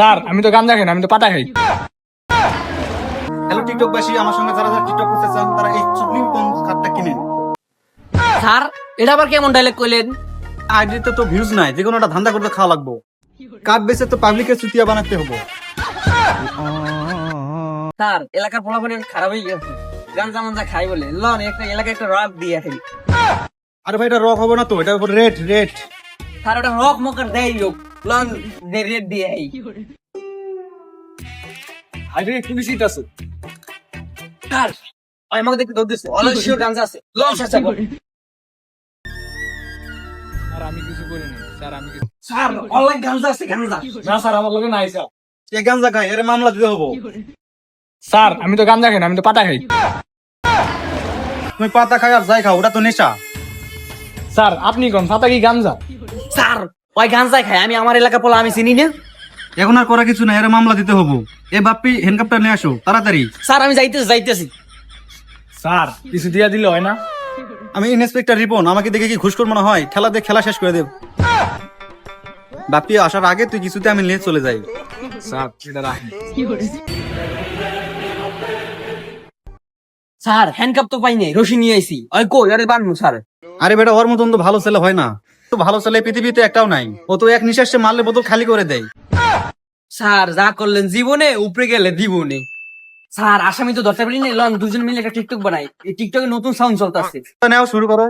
Sir আমি তো গাঁজা খাই না, আমি তো পাতা খাই। হ্যালো টিকটকবাসী, আমার সঙ্গে যারা যারা টিকটক করতে চান তারা এই চুপলিং কোন কার্ডটা কিনেন। স্যার এটা আবার কেমন ডায়লগ কইলেন? আইডিতে তো ভিউজ নাই, যে কোনো একটা ধান্দা করতে খাওয়া লাগবো। কার্ড বেচে তো পাবলিকের চুতিয়া বানাতে হবো। স্যার এলাকার পোলাপানি খারাপ হয়ে গেছে, গাঞ্জা মাঞ্জা খাই বলে। লন একটা এলাকায় একটা রক দিয়ে আসি। আরে ভাই, এটা রক হবে না তো, এটার উপর রেট রেট। স্যার ওটা রক মকার দেয় লোক। লন রেড দিয়ে আই। আরে পুলিশ আছে। স্যার ওই আমাকে দেখতে দৌড় দিচ্ছে, অলসিও গাঞ্জা আছে। লন স্যার স্যার আমি কিছু করিনি স্যার, আমি কিছু স্যার অনলাইন গাঞ্জা আছে, গাঞ্জা। না স্যার, আমার লগে নাই স্যার। এ গাঞ্জা খাই, এর মামলা দিতে হবো। স্যার আমি তো গাঁজা খাই না, আমি তো পাতা খাই। তুমি পাতা খাই আর যাই খাও, ওটা তো নেশা। স্যার আপনি কোন পাতা কি গাঁজা? স্যার ওই গাঞ্জাই খায়, আমি আমার এলাকা পোলা আমি চিনি না। এখন আর করা কিছু না, এর মামলা দিতে হবো। এ বাপ্পি হ্যান্ডকাপটা নিয়ে আসো তাড়াতাড়ি। স্যার আমি যাইতেছি। স্যার কিছু দিয়া দিলে হয় না? আমি ইন্সপেক্টর রিপন, আমাকে দেখে কি ঘুষখোর মনে হয়? খেলা দিয়ে খেলা শেষ করে দেব। বাপ্পি আসার আগে তুই কিছুতে আমি নিয়ে চলে যাই। স্যার এটা রাখেন। স্যার হ্যান্ডকাপ তো পাই নাই, রশি নিয়ে আইছি। ওই কই আরে বানমু স্যার। আরে বেটা, ওর মতন তো ভালো ছেলে হয় না। তো ভালো ছেলে পৃথিবীতে একটাও নাই। ও তো এক নিঃশ্বাসে মারলে বোতল খালি করে দেয়। স্যার যা করলেন জীবনে, উপরে গেলে জীবনে। স্যার আসামি তো ধরতে পারি না, লন দুজন মিলে একটা টিকটক বানাই। এই টিকটকে নতুন সাউন্ড চলতেছে। নেও শুরু করো।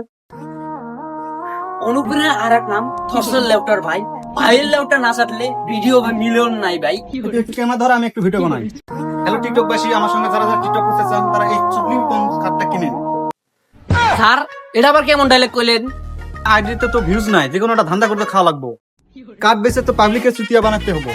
অনুপ্রেরণা আর এক নাম ফসল লেউটার ভাই। ভাইয়ের লেউটা না ছাড়লে ভিডিও মিলিয়ন নাই ভাই। একটু ক্যামেরা ধরো, আমি একটু ভিডিও বানাই। হ্যালো টিকটকবাসী, আমার সঙ্গে যারা যারা টিকটক করতে চান তারা এই চুপলিং কোন কার্ডটা কিনেন। স্যার এটা আবার কেমন ডায়লগ কইলেন? আইডিতে তো ভিউজ নাই, যে কোনো একটা ধান্দা করতে খাওয়া লাগবো। কার্ড বেচে তো পাবলিকের চুতিয়া বানাতে হবো।